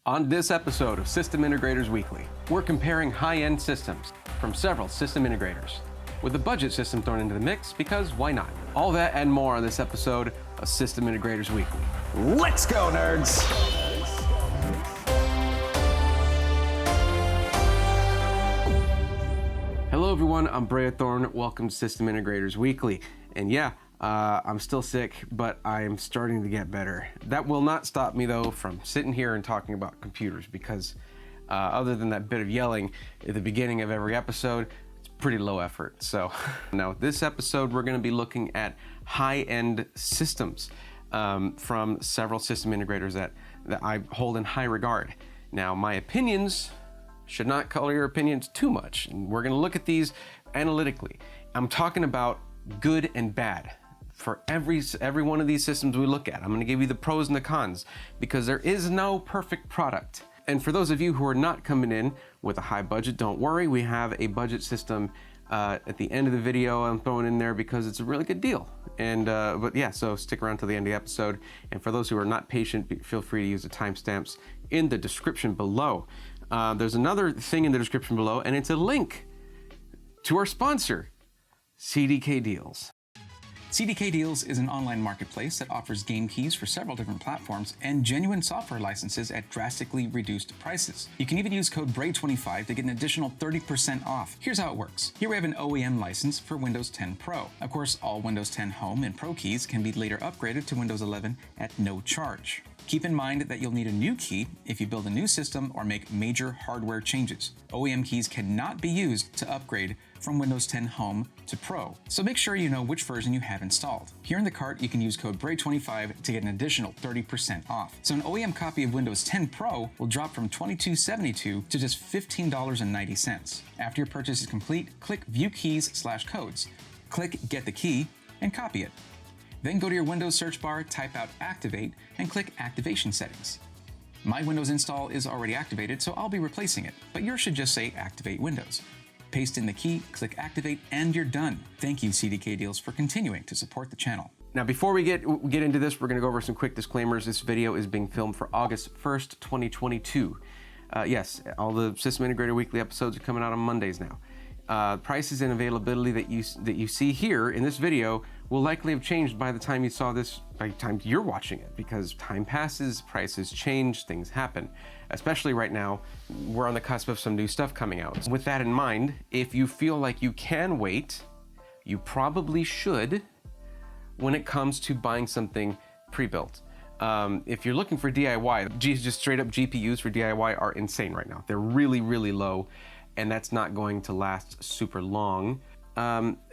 On this episode of System Integrators Weekly, we're comparing high-end systems from several system integrators, with a budget system thrown into the mix because why not? All that and more on this episode of System Integrators Weekly. Let's go, nerds! Hello everyone, I'm Brea Thorne. Welcome to System Integrators Weekly. And yeah, I'm still sick, but I'm starting to get better. That will not stop me though from sitting here and talking about computers because other than that bit of yelling at the beginning of every episode, it's pretty low effort. So now this episode, we're gonna be looking at high-end systems from several system integrators that I hold in high regard. Now my opinions should not color your opinions too much. And we're gonna look at these analytically. I'm talking about good and bad for every one of these systems we look at. I'm gonna give you the pros and the cons because there is no perfect product. And for those of you who are not coming in with a high budget, don't worry, we have a budget system at the end of the video I'm throwing in there because it's a really good deal. And but yeah, so stick around till the end of the episode. And for those who are not patient, feel free to use the timestamps in the description below. There's another thing in the description below, and it's a link to our sponsor, CDK Deals. CDK Deals is an online marketplace that offers game keys for several different platforms and genuine software licenses at drastically reduced prices. You can even use code BRAE25 to get an additional 30% off. Here's how it works. Here we have an OEM license for Windows 10 Pro. Of course, all Windows 10 Home and Pro keys can be later upgraded to Windows 11 at no charge. Keep in mind that you'll need a new key if you build a new system or make major hardware changes. OEM keys cannot be used to upgrade from Windows 10 Home to Pro, so make sure you know which version you have installed. Here in the cart, you can use code BRAE25 to get an additional 30% off. So an OEM copy of Windows 10 Pro will drop from $22.72 to just $15.90. After your purchase is complete, click View Keys/Codes. Click Get the Key and copy it. Then go to your Windows search bar, type out Activate, and click Activation Settings. My Windows install is already activated, so I'll be replacing it, but yours should just say Activate Windows. Paste in the key, click Activate, and you're done. Thank you, CDK Deals, for continuing to support the channel. Now, before we get into this, we're gonna go over some quick disclaimers. This video is being filmed for August 1st, 2022. Yes, all the System Integrator Weekly episodes are coming out on Mondays now. Prices and availability that you see here in this video will likely have changed by the time you saw this, by the time you're watching it, because time passes, prices change, things happen. Especially right now, we're on the cusp of some new stuff coming out. With that in mind, if you feel like you can wait, you probably should when it comes to buying something pre-built. If you're looking for DIY, just straight up GPUs for DIY are insane right now. They're really, really low, and that's not going to last super long.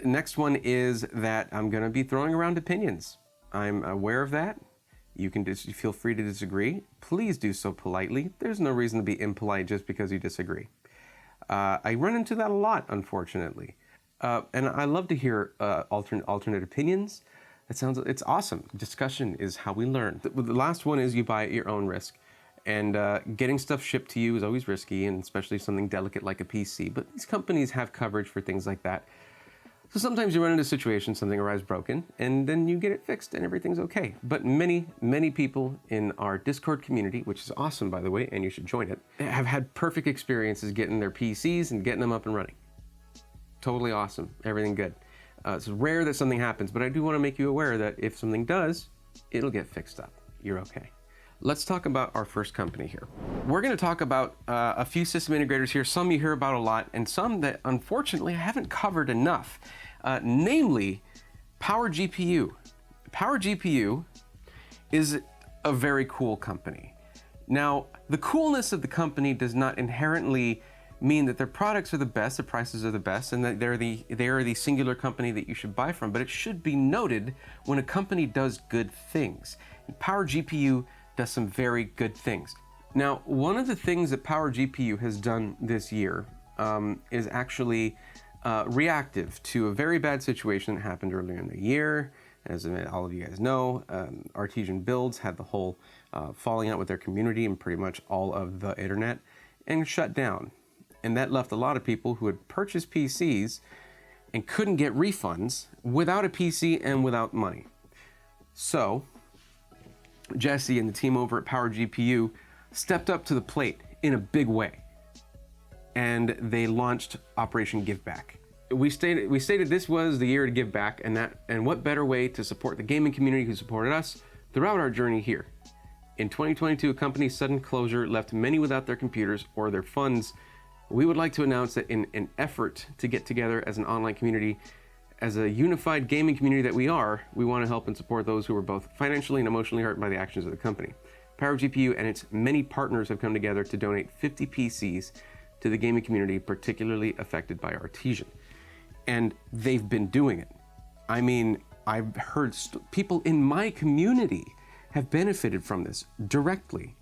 Next one is that I'm gonna be throwing around opinions. I'm aware of that. You can just feel free to disagree. Please do so politely. There's no reason to be impolite just because you disagree. I run into that a lot, unfortunately. And I love to hear alternate opinions. It's awesome. Discussion is how we learn. The last one is you buy at your own risk. And getting stuff shipped to you is always risky, and especially something delicate like a PC. But these companies have coverage for things like that. So sometimes you run into a situation, something arrives broken, and then you get it fixed and everything's okay. But many, many people in our Discord community, which is awesome by the way, and you should join it, have had perfect experiences getting their PCs and getting them up and running. Totally awesome, everything good. It's rare that something happens, but I do want to make you aware that if something does, it'll get fixed up. You're okay. Let's talk about our first company here. We're gonna talk about a few system integrators here, some you hear about a lot, and some that unfortunately I haven't covered enough, namely PowerGPU. PowerGPU is a very cool company. Now, the coolness of the company does not inherently mean that their products are the best, the prices are the best, and that they are the singular company that you should buy from, but it should be noted when a company does good things. And PowerGPU does some very good things. Now, one of the things that PowerGPU has done this year is actually reactive to a very bad situation that happened earlier in the year. As all of you guys know, Artesian Builds had the whole falling out with their community and pretty much all of the internet and shut down. And that left a lot of people who had purchased PCs and couldn't get refunds without a PC and without money. So Jesse and the team over at PowerGPU stepped up to the plate in a big way, and they launched Operation Give Back. We stated this was the year to give back, and what better way to support the gaming community who supported us throughout our journey here. In 2022, a company's sudden closure left many without their computers or their funds. We would like to announce that in an effort to get together as an online community, as a unified gaming community that we want to help and support those who were both financially and emotionally hurt by the actions of the company. PowerGPU and its many partners have come together to donate 50 PCs to the gaming community particularly affected by Artesian. And they've been doing it. I mean, I've heard people in my community have benefited from this directly.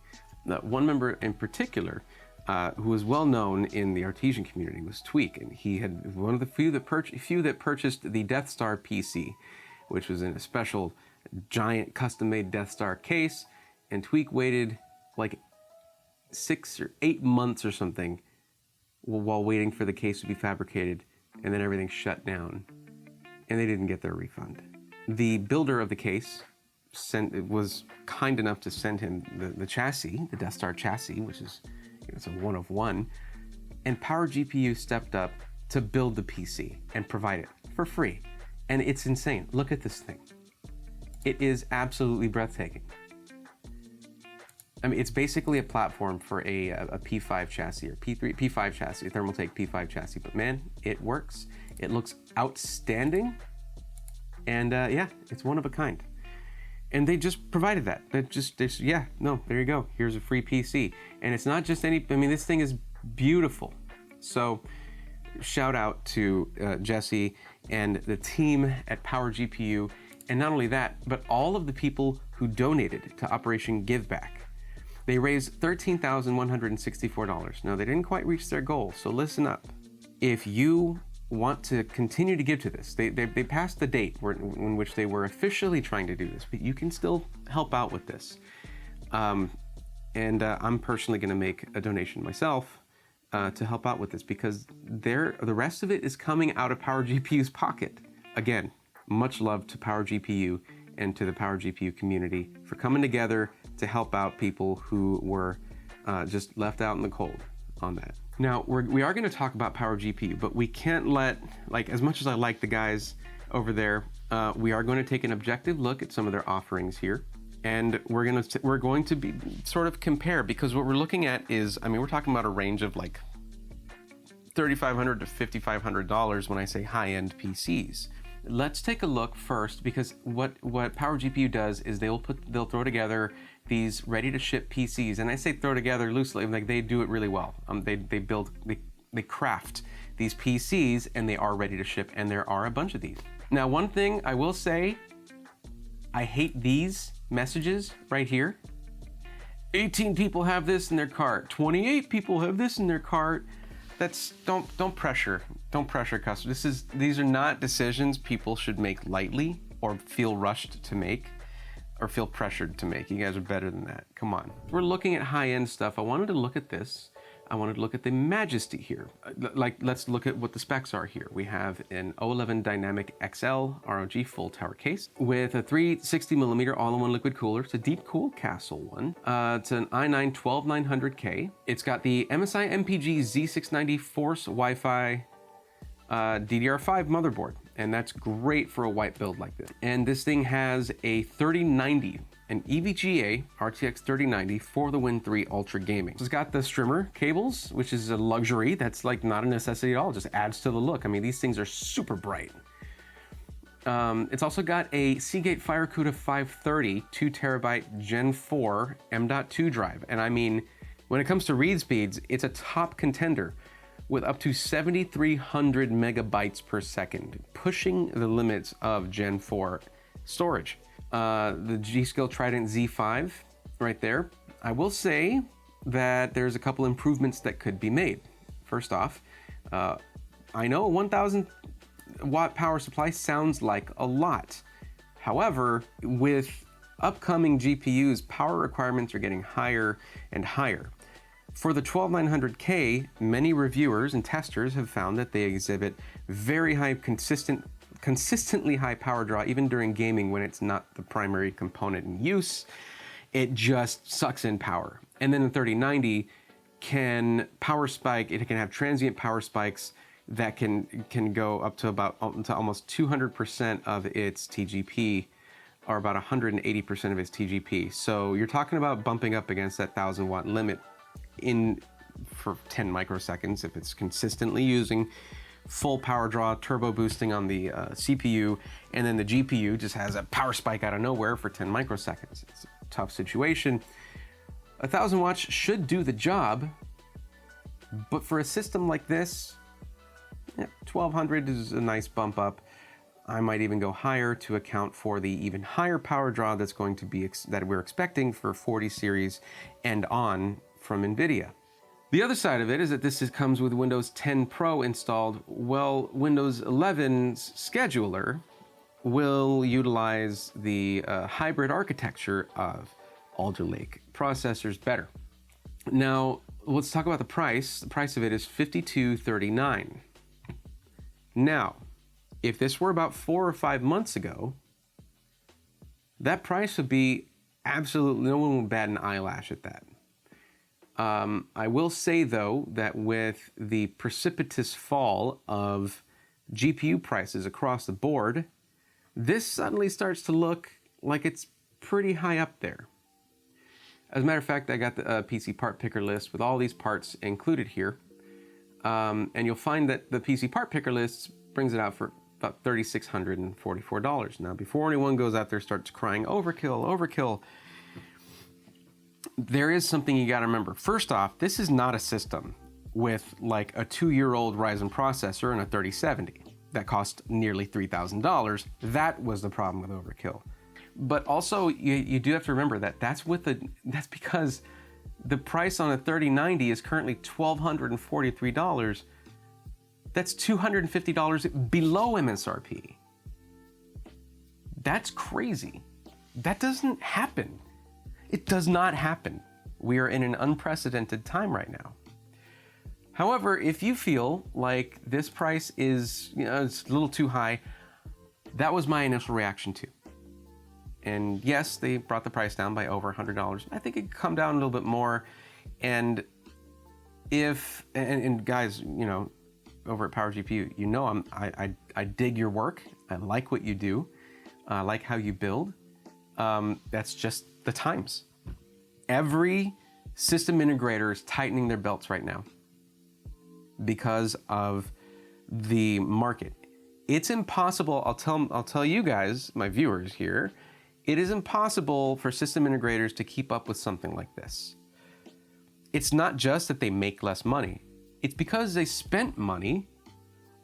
One member in particular, who was well known in the Artesian community, was Tweak, and he had one of the few that purchased the Death Star PC, which was in a special giant custom-made Death Star case. And Tweak waited like 6 or 8 months or something while waiting for the case to be fabricated, and then everything shut down, and they didn't get their refund. The builder of the case was kind enough to send him the chassis, the Death Star chassis, which is, it's a one of one, and PowerGPU stepped up to build the PC and provide it for free. And it's insane. Look at this thing. It is absolutely breathtaking. I mean, it's basically a platform for a P5 chassis or P5 chassis, a Thermaltake P5 chassis. But man, it works. It looks outstanding. And yeah, it's one of a kind. And they just provided that. Yeah, no, there you go. Here's a free PC. And it's not just any, I mean, this thing is beautiful. So shout out to Jesse and the team at PowerGPU. And not only that, but all of the people who donated to Operation Give Back. They raised $13,164. Now, they didn't quite reach their goal, so listen up. If you want to continue to give to this, they passed the date in which they were officially trying to do this, but you can still help out with this. I'm personally going to make a donation myself to help out with this, because the rest of it is coming out of PowerGPU's pocket. Again, much love to PowerGPU and to the PowerGPU community for coming together to help out people who were just left out in the cold on that. Now, we are going to talk about PowerGPU, but we can't let, like, as much as I like the guys over there, we are going to take an objective look at some of their offerings here. And we're going to be sort of compare, because what we're looking at is, I mean, we're talking about a range of like $3,500 to $5,500 when I say high-end PCs. Let's take a look first, because what PowerGPU does is they'll throw together these ready-to-ship PCs, and I say throw together loosely, like they do it really well. They craft these PCs, and they are ready to ship, and there are a bunch of these. Now, one thing I will say, I hate these messages right here. 18 people have this in their cart. 28 people have this in their cart. Don't pressure customers. These are not decisions people should make lightly or feel rushed to make or feel pressured to make. You guys are better than that. Come on. We're looking at high-end stuff. I wanted to look at this. I wanted to look at the Majesty here. Let's look at what the specs are here. We have an O11 Dynamic XL ROG full tower case with a 360mm all-in-one liquid cooler. It's a deep cool Castle one. It's an i9 12900K. It's got the MSI MPG Z690 Force Wi-Fi DDR5 motherboard, and that's great for a white build like this. And this thing has a 3090, an EVGA RTX 3090 for the Win 3 Ultra Gaming. It's got the strimmer cables, which is a luxury. That's like not a necessity at all. It just adds to the look. I mean, these things are super bright. It's also got a Seagate FireCuda 530 2TB Gen 4 M.2 drive. And I mean, when it comes to read speeds, it's a top contender with up to 7,300 megabytes per second, pushing the limits of Gen 4 storage. The G.Skill Trident Z5 right there. I will say that there's a couple improvements that could be made. First off, I know a 1,000 watt power supply sounds like a lot. However, with upcoming GPUs, power requirements are getting higher and higher. For the 12900K, many reviewers and testers have found that they exhibit very high, consistently high power draw, even during gaming when it's not the primary component in use. It just sucks in power. And then the 3090 can power spike, it can have transient power spikes that can go up to almost 200% of its TGP, or about 180% of its TGP. So you're talking about bumping up against that 1,000 watt limit for 10 microseconds if it's consistently using full power draw, turbo boosting on the CPU, and then the GPU just has a power spike out of nowhere for 10 microseconds. It's a tough situation. 1,000 watts should do the job, but for a system like this, 1,200 is a nice bump up. I might even go higher to account for the even higher power draw that's going to be that we're expecting for 40 series and on from NVIDIA. The other side of it is that this comes with Windows 10 Pro installed. Well, Windows 11's scheduler will utilize the hybrid architecture of Alder Lake processors better. Now, let's talk about the price. The price of it is $52.39. Now, if this were about 4 or 5 months ago, that price would be absolutely, no one would bat an eyelash at that. I will say though that with the precipitous fall of GPU prices across the board, this suddenly starts to look like it's pretty high up there. As a matter of fact, I got the PC part picker list with all these parts included here. And you'll find that the PC part picker list brings it out for about $3,644. Now, before anyone goes out there and starts crying, overkill, overkill, there is something you gotta remember. First off, this is not a system with like a 2-year-old Ryzen processor and a 3070 that cost nearly $3,000. That was the problem with overkill. But also, you do have to remember that that's because the price on a 3090 is currently $1,243. That's $250 below MSRP. That's crazy. That doesn't happen. It does not happen. We are in an unprecedented time right now. However, if you feel like this price is, it's a little too high, that was my initial reaction too. And yes, they brought the price down by over $100. I think it could come down a little bit more. And guys, over at PowerGPU, I dig your work. I like what you do. I like how you build. That's just the times. Every system integrator is tightening their belts right now because of the market. It's impossible. I'll tell you guys, my viewers here, it is impossible for system integrators to keep up with something like this. It's not just that they make less money. It's because they spent money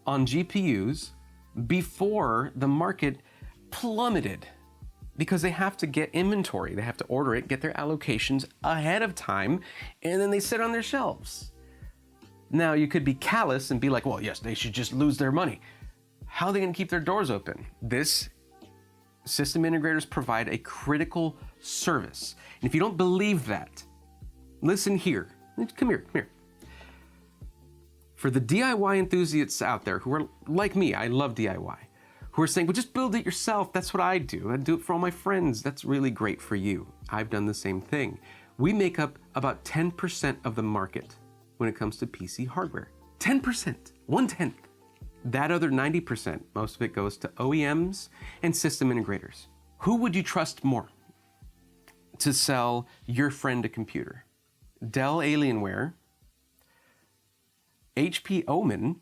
on GPUs before the market plummeted, because they have to get inventory. They have to order it, get their allocations ahead of time, and then they sit on their shelves. Now, you could be callous and be like, well, yes, they should just lose their money. How are they gonna keep their doors open? This system integrators provide a critical service. And if you don't believe that, listen here. Come here. For the DIY enthusiasts out there who are like me, I love DIY, who are saying, well, just build it yourself. That's what I do. I do it for all my friends. That's really great for you. I've done the same thing. We make up about 10% of the market when it comes to PC hardware. 10%, 1/10. That other 90%, most of it goes to OEMs and system integrators. Who would you trust more to sell your friend a computer? Dell Alienware, HP Omen,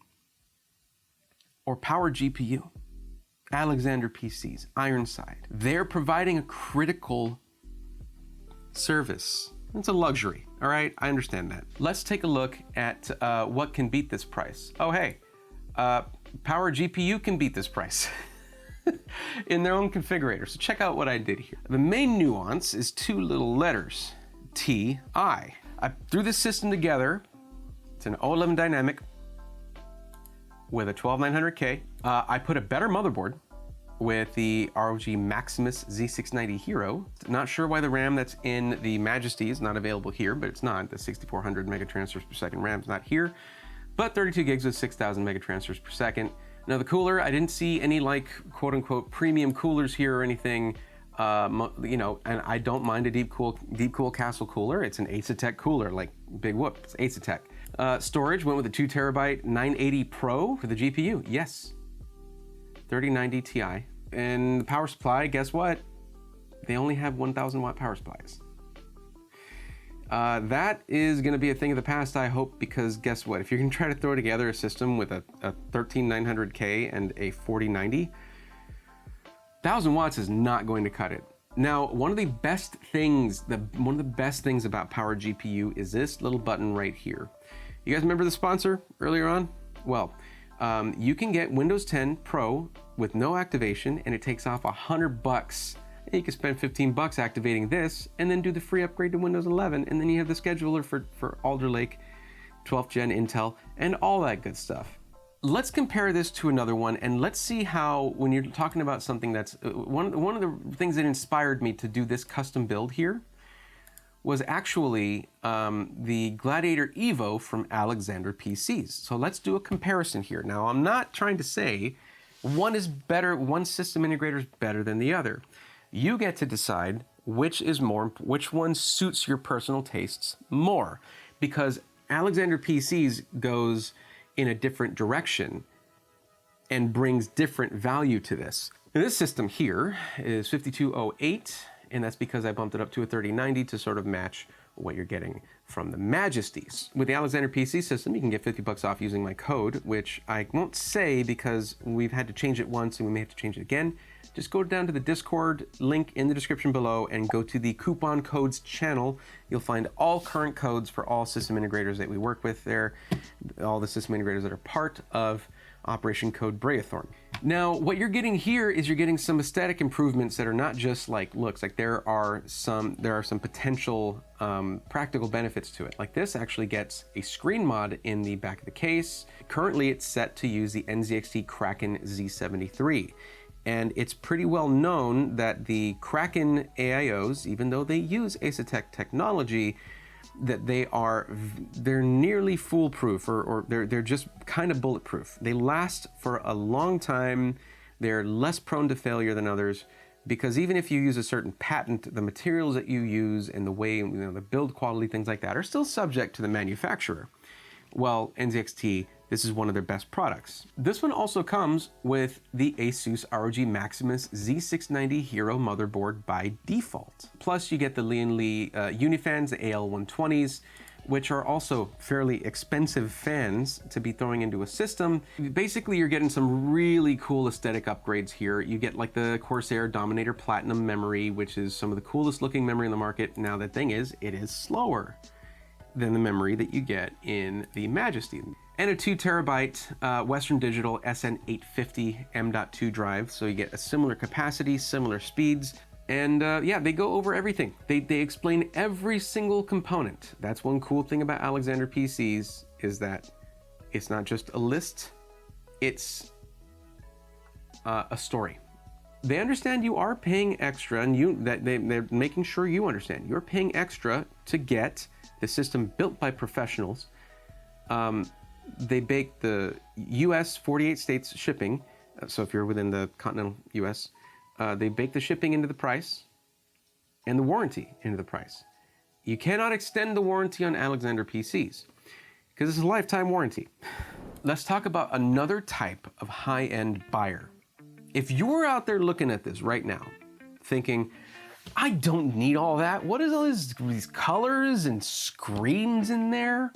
or PowerGPU? Alexander PCs, Ironside. They're providing a critical service. It's a luxury, all right? I understand that. Let's take a look at what can beat this price. Oh, hey, PowerGPU can beat this price in their own configurator. So check out what I did here. The main nuance is 2 little letters, TI. I threw this system together. It's an O11 Dynamic with a 12900K. I put a better motherboard with the ROG Maximus Z690 Hero. Not sure why the RAM that's in the Majesty is not available here, but it's not. The 6400 megatransfers per second RAM is not here, but 32 gigs with 6000 megatransfers per second. Now the cooler, I didn't see any like quote unquote premium coolers here or anything. You know, and I don't mind a deep cool castle cooler. It's an Asetek cooler, like big whoop, it's Asetek. Storage went with a 2 terabyte 980 Pro for the GPU. Yes, 3090 Ti. And the power supply, guess what? They only have 1,000 watt power supplies. That is going to be a thing of the past, I hope, because guess what? If you're going to try to throw together a system with a 13900K and a 4090, 1,000 watts is not going to cut it. Now, one of the best things about PowerGPU is this little button right here. You guys remember the sponsor earlier on? Well, you can get Windows 10 Pro with no activation, and it takes off $100. And you can spend $15 activating this, and then do the free upgrade to Windows 11, and then you have the scheduler for Alder Lake, 12th gen Intel, and all that good stuff. Let's compare this to another one, and let's see how, when you're talking about something that's, one of the things that inspired me to do this custom build here was actually the Gladiator Evo from Alexander PCs. So let's do a comparison here. Now, I'm not trying to say one is better, one system integrator is better than the other. You get to decide which one suits your personal tastes more, because Alexander PCs goes in a different direction and brings different value to this. Now, this system here is 5208, and that's because I bumped it up to a 3090 to sort of match what you're getting from the Majesties. With the Alexander PC system, you can get $50 off using my code, which I won't say because we've had to change it once and we may have to change it again. Just go down to the Discord link in the description below and go to the coupon codes channel. You'll find all current codes for all system integrators that we work with there, all the system integrators that are part of Operation Code Braethorn. Now, what you're getting here is you're getting some aesthetic improvements that are not just like looks. Like there are some potential practical benefits to it. Like this actually gets a screen mod in the back of the case. Currently, it's set to use the NZXT Kraken Z73. And it's pretty well known that the Kraken AIOs, even though they use Asetek technology, that they're nearly foolproof, or they're just kind of bulletproof. They last for a long time. They're less prone to failure than others, because even if you use a certain patent, the materials that you use and the way, the build quality, things like that, are still subject to the manufacturer. Well, NZXT, this is one of their best products. This one also comes with the Asus ROG Maximus Z690 Hero motherboard by default. Plus you get the Lian Li Unifans, the AL120s, which are also fairly expensive fans to be throwing into a system. Basically, you're getting some really cool aesthetic upgrades here. You get like the Corsair Dominator Platinum memory, which is some of the coolest looking memory in the market. Now the thing is, it is slower than the memory that you get in the Majesty. And a 2 terabyte Western Digital SN850 M.2 drive, so you get a similar capacity, similar speeds, and yeah, they go over everything. They explain every single component. That's one cool thing about Alexander PCs, is that it's not just a list, it's a story. They understand you are paying extra, and they're making sure you understand. You're paying extra to get the system built by professionals. They bake the US 48 states shipping. So if you're within the continental US, they bake the shipping into the price and the warranty into the price. You cannot extend the warranty on Alexander PCs because it's a lifetime warranty. Let's talk about another type of high-end buyer. If you're out there looking at this right now, thinking, I don't need all that. What is all these colors and screens in there?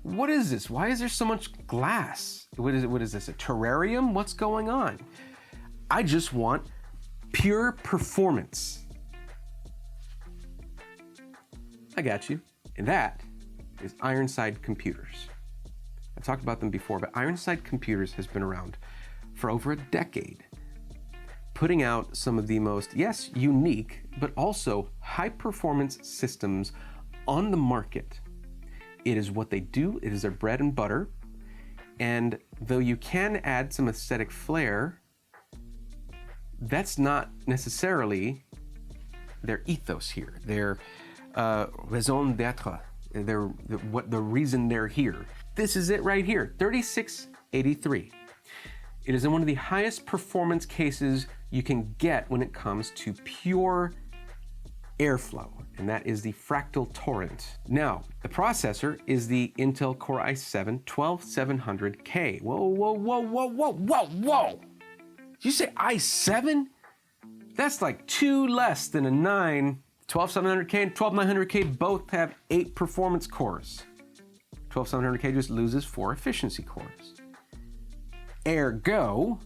What is this? Why is there so much glass? What is this, a terrarium? What's going on? I just want pure performance. I got you. And that is Ironside Computers. I've talked about them before, but Ironside Computers has been around for over a decade, putting out some of the most, yes, unique, but also high-performance systems on the market. It is what they do, it is their bread and butter, and though you can add some aesthetic flair, that's not necessarily their ethos here, their raison d'être, the reason they're here. This is it right here, 3683. It is in one of the highest performance cases you can get when it comes to pure airflow, and that is the Fractal Torrent. Now, the processor is the Intel Core i7-12700K. Whoa. Did you say i7? That's like 2 less than a 9. 12700K and 12900K both have 8 performance cores. 12700K just loses 4 efficiency cores. Ergo,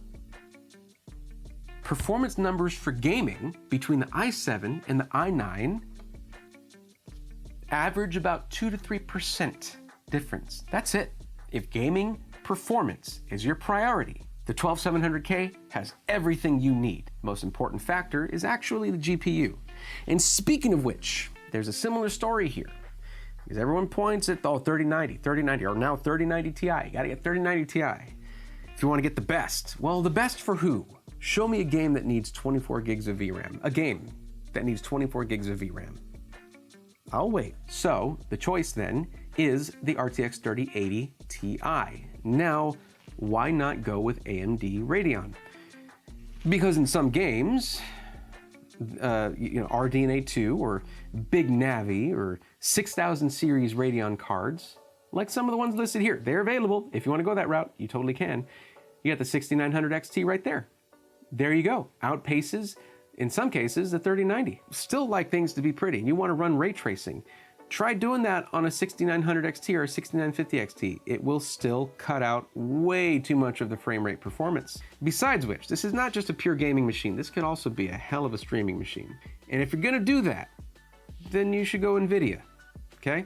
performance numbers for gaming between the i7 and the i9 average about 2 to 3% difference. That's it. If gaming performance is your priority, the 12700K has everything you need. Most important factor is actually the GPU. And speaking of which, there's a similar story here. Because everyone points at, 3090, or now 3090 Ti. You gotta get 3090 Ti if you wanna get the best. Well, the best for who? Show me a game that needs 24 gigs of VRAM. A game that needs 24 gigs of VRAM. I'll wait. So the choice then is the RTX 3080 Ti. Now, why not go with AMD Radeon? Because in some games, RDNA 2 or Big Navi or 6000 series Radeon cards, like some of the ones listed here, they're available. If you want to go that route, you totally can. You got the 6900 XT right there. There you go. Outpaces, in some cases, the 3090. Still like things to be pretty. You want to run ray tracing. Try doing that on a 6900 XT or a 6950 XT. It will still cut out way too much of the frame rate performance. Besides which, this is not just a pure gaming machine. This could also be a hell of a streaming machine. And if you're gonna do that, then you should go NVIDIA, okay?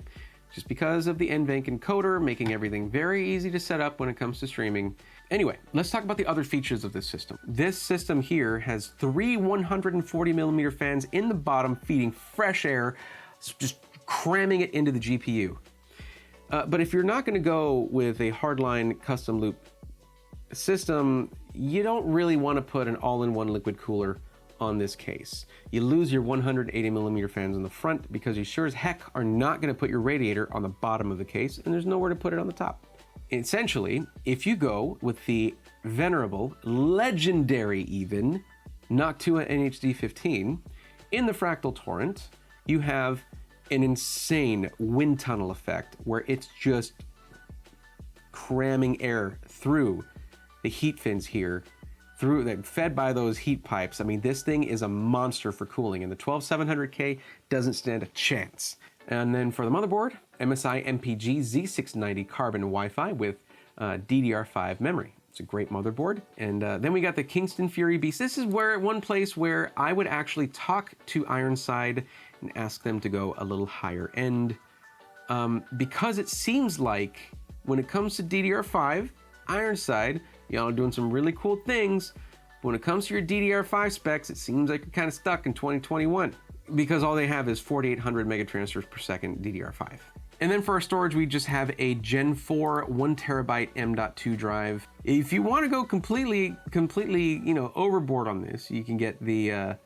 Just because of the NVENC encoder, making everything very easy to set up when it comes to streaming. Anyway, let's talk about the other features of this system. This system here has 3 140mm fans in the bottom feeding fresh air, just cramming it into the GPU. But if you're not gonna go with a hardline custom loop system, you don't really wanna put an all-in-one liquid cooler on this case. You lose your 180mm fans in the front because you sure as heck are not gonna put your radiator on the bottom of the case, and there's nowhere to put it on the top. Essentially, if you go with the venerable, legendary even, Noctua NHD15, in the Fractal Torrent, you have an insane wind tunnel effect where it's just cramming air through the heat fins here, fed by those heat pipes. I mean, this thing is a monster for cooling, and the 12700K doesn't stand a chance. And then for the motherboard, MSI MPG Z690 Carbon Wi-Fi with DDR5 memory. It's a great motherboard. And then we got the Kingston Fury Beast. This is one place where I would actually talk to Ironside and ask them to go a little higher end. Because it seems like when it comes to DDR5, Ironside, y'all are doing some really cool things. But when it comes to your DDR5 specs, it seems like you're kind of stuck in 2021 because all they have is 4,800 megatransfers per second DDR5. And then for our storage, we just have a Gen 4 1TB M.2 drive. If you want to go completely, overboard on this, you can get the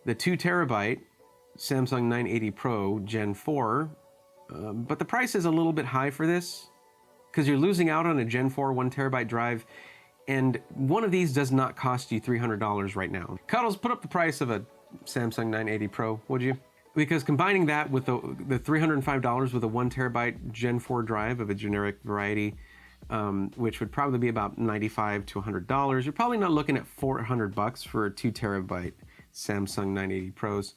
2TB Samsung 980 Pro Gen 4, but the price is a little bit high for this because you're losing out on a Gen 4 1TB drive, and one of these does not cost you $300 right now. Cuddles, put up the price of a Samsung 980 Pro, would you? Because combining that with the $305 with a 1TB Gen 4 drive of a generic variety, which would probably be about $95 to $100, you're probably not looking at $400 for a 2TB Samsung 980 Pros.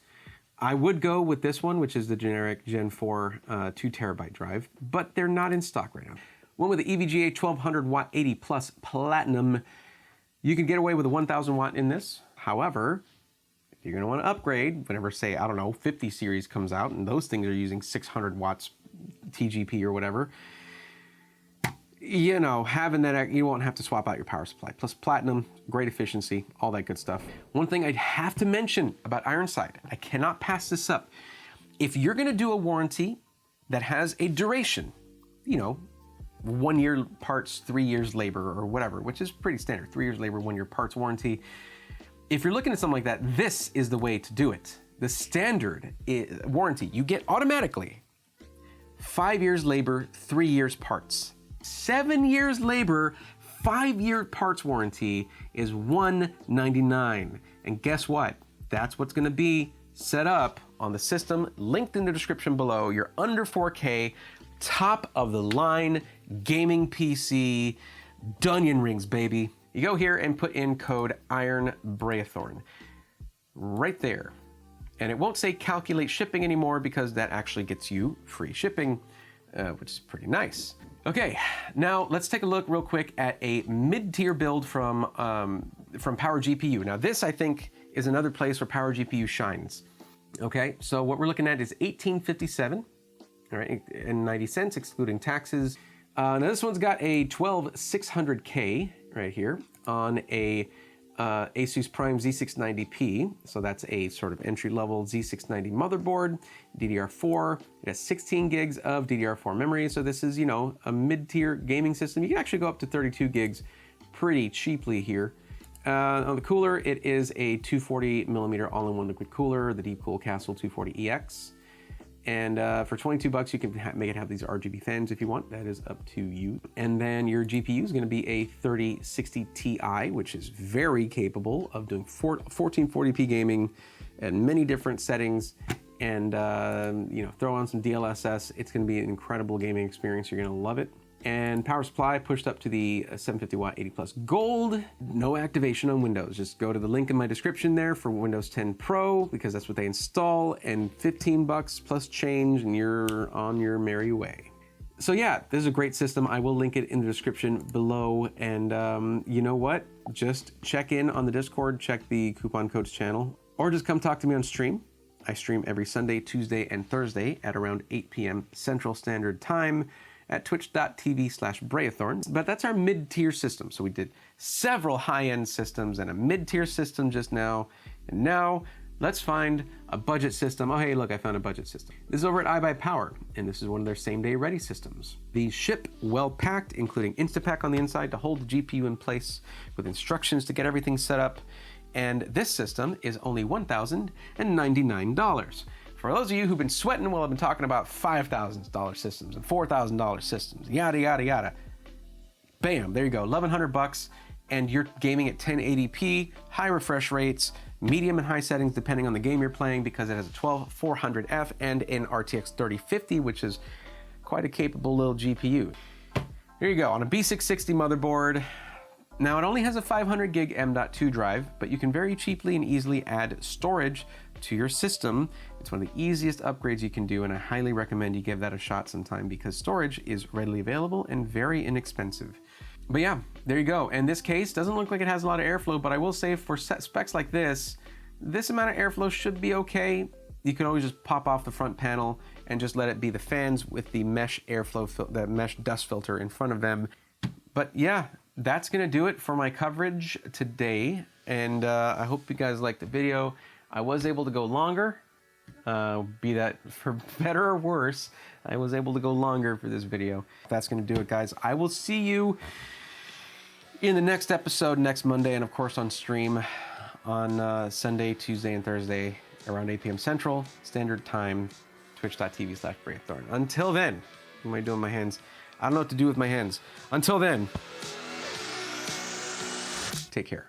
I would go with this one, which is the generic Gen 4 2TB drive, but they're not in stock right now. One with the EVGA 1200 watt 80 plus platinum. You can get away with a 1000 watt in this. However, if you're gonna wanna upgrade, whenever say, I don't know, 50 series comes out and those things are using 600 watts TGP or whatever, having that, you won't have to swap out your power supply. Plus platinum, great efficiency, all that good stuff. One thing I'd have to mention about Ironside, I cannot pass this up. If you're gonna do a warranty that has a duration, 1 year parts, 3 years labor or whatever, which is pretty standard, 3 years labor, 1 year parts warranty. If you're looking at something like that, this is the way to do it. The standard warranty, you get automatically 5 years labor, 3 years parts. 7 years labor, 5-year parts warranty is $199. And guess what? That's what's gonna be set up on the system, linked in the description below. Your under 4K, top of the line gaming PC, Dunyan rings, baby. You go here and put in code IRONBRAYATHORN right there. And it won't say calculate shipping anymore because that actually gets you free shipping, which is pretty nice. Okay, now let's take a look real quick at a mid-tier build from PowerGPU. Now this, I think, is another place where PowerGPU shines. Okay, so what we're looking at is $1857, all right, and 90 cents, excluding taxes. Now this one's got a 12600K right here on a Asus Prime Z690P. So that's a sort of entry-level Z690 motherboard, DDR4. It has 16 gigs of DDR4 memory. So this is, you know, a mid-tier gaming system. You can actually go up to 32 gigs pretty cheaply here. On the cooler, it is a 240 millimeter all-in-one liquid cooler, the Deepcool Castle 240EX. And for $22, you can make it have these RGB fans if you want. That is up to you. And then your GPU is going to be a 3060 Ti, which is very capable of doing 1440p gaming at many different settings. And you know, throw on some DLSS. It's going to be an incredible gaming experience. You're going to love it. And power supply pushed up to the 750 watt 80 plus gold. No activation on Windows. Just go to the link in my description there for Windows 10 Pro because that's what they install, and $15 plus change and you're on your merry way. So yeah, this is a great system. I will link it in the description below. And you know what? Just check in on the Discord, check the coupon codes channel, or just come talk to me on stream. I stream every Sunday, Tuesday, and Thursday at around 8 p.m. Central Standard Time at twitch.tv/Brayathorn. But that's our mid-tier system. So we did several high-end systems and a mid-tier system just now. And now let's find a budget system. Oh, hey, look, I found a budget system. This is over at iBUYPOWER, and this is one of their same-day ready systems. These ship well-packed, including Instapack on the inside to hold the GPU in place with instructions to get everything set up. And this system is only $1,099. For those of you who've been sweating while I've been talking about $5,000 systems and $4,000 systems, yada, yada, yada, bam, there you go, $1,100, and you're gaming at 1080p, high refresh rates, medium and high settings depending on the game you're playing because it has a 12400F and an RTX 3050, which is quite a capable little GPU. Here you go, on a B660 motherboard. Now it only has a 500 gig M.2 drive, but you can very cheaply and easily add storage to your system. It's one of the easiest upgrades you can do, and I highly recommend you give that a shot sometime because storage is readily available and very inexpensive. But yeah, there you go. And this case doesn't look like it has a lot of airflow, but I will say for specs like this amount of airflow should be okay. You can always just pop off the front panel and just let it be the fans with the mesh airflow, the mesh dust filter in front of them. But yeah, that's gonna do it for my coverage today. And I hope you guys liked the video. I was able to go longer, be that for better or worse. I was able to go longer for this video. That's gonna do it, guys. I will see you in the next episode next Monday, and of course on stream on Sunday, Tuesday, and Thursday around 8 p.m. Central Standard Time, twitch.tv/Brayathorn. Until then, what am I doing with my hands? I don't know what to do with my hands. Until then, take care.